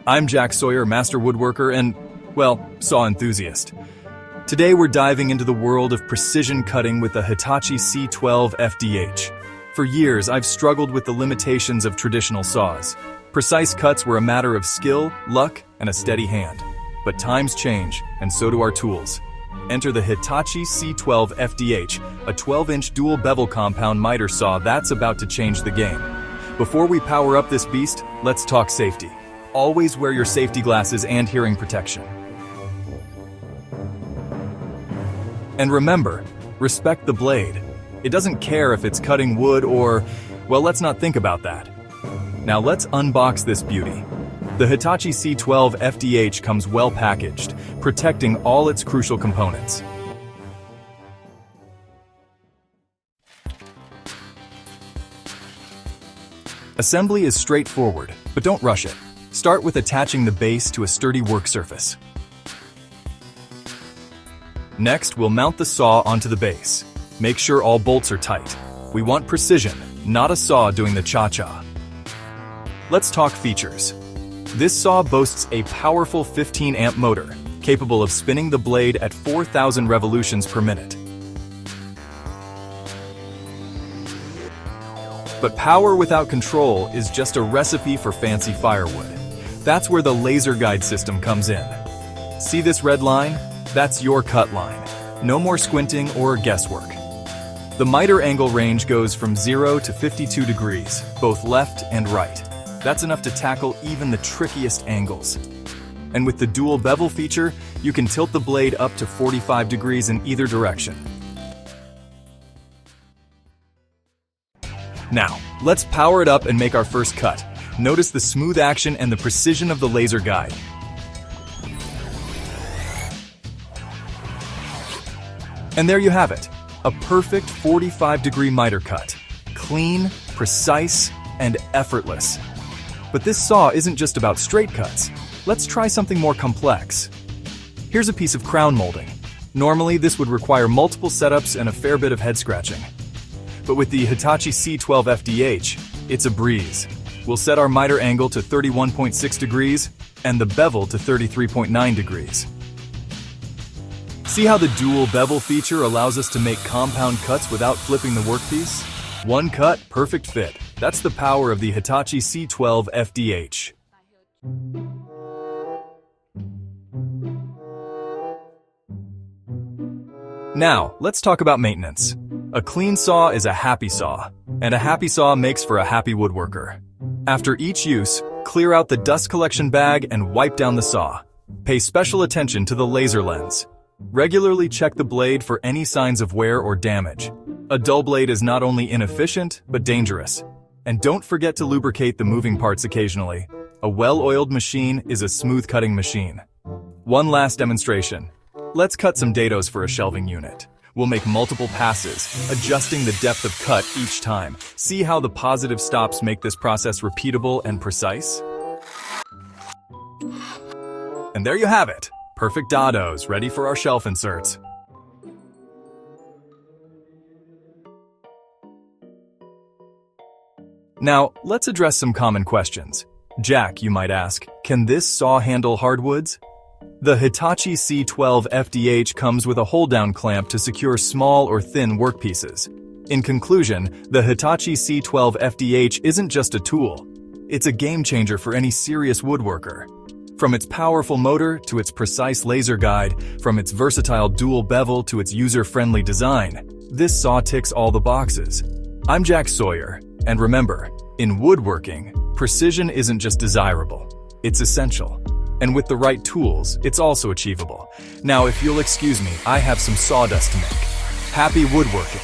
I'm Jack Sawyer, master woodworker and, well, saw enthusiast. Today we're diving into the world of precision cutting with the Hitachi C12FDH. For years, I've struggled with the limitations of traditional saws. Precise cuts were a matter of skill, luck, and a steady hand. But times change, and so do our tools. Enter the Hitachi C12FDH, a 12-inch dual bevel compound miter saw that's about to change the game. Before we power up this beast, let's talk safety. Always wear your safety glasses and hearing protection. And remember, respect the blade. It doesn't care if it's cutting wood or, well, let's not think about that. Now let's unbox this beauty. The Hitachi C12FDH comes well packaged, protecting all its crucial components. Assembly is straightforward, but don't rush it. Start with attaching the base to a sturdy work surface. Next, we'll mount the saw onto the base. Make sure all bolts are tight. We want precision, not a saw doing the cha-cha. Let's talk features. This saw boasts a powerful 15-amp motor, capable of spinning the blade at 4,000 revolutions per minute. But power without control is just a recipe for fancy firewood. That's where the laser guide system comes in. See this red line? That's your cut line. No more squinting or guesswork. The miter angle range goes from 0 to 52 degrees, both left and right. That's enough to tackle even the trickiest angles. And with the dual bevel feature, you can tilt the blade up to 45 degrees in either direction. Now, let's power it up and make our first cut. Notice the smooth action and the precision of the laser guide. And there you have it, a perfect 45-degree miter cut. Clean, precise, and effortless. But this saw isn't just about straight cuts. Let's try something more complex. Here's a piece of crown molding. Normally, this would require multiple setups and a fair bit of head scratching. But with the Hitachi C12FDH, it's a breeze. We'll set our miter angle to 31.6 degrees and the bevel to 33.9 degrees. See how the dual bevel feature allows us to make compound cuts without flipping the workpiece? One cut, perfect fit. That's the power of the Hitachi C12FDH. Now, let's talk about maintenance. A clean saw is a happy saw, and a happy saw makes for a happy woodworker. After each use, clear out the dust collection bag and wipe down the saw. Pay special attention to the laser lens. Regularly check the blade for any signs of wear or damage. A dull blade is not only inefficient, but dangerous. And don't forget to lubricate the moving parts occasionally. A well-oiled machine is a smooth cutting machine. One last demonstration. Let's cut some dados for a shelving unit. We'll make multiple passes, adjusting the depth of cut each time. See how the positive stops make this process repeatable and precise? And there you have it. Perfect dados, ready for our shelf inserts. Now, let's address some common questions. Jack, you might ask, can this saw handle hardwoods? The Hitachi C12FDH comes with a hold-down clamp to secure small or thin workpieces. In conclusion, the Hitachi C12FDH isn't just a tool. It's a game-changer for any serious woodworker. From its powerful motor to its precise laser guide, from its versatile dual bevel to its user-friendly design, this saw ticks all the boxes. I'm Jack Sawyer, and remember, in woodworking, precision isn't just desirable, it's essential. And with the right tools, it's also achievable. Now, if you'll excuse me, I have some sawdust to make. Happy woodworking!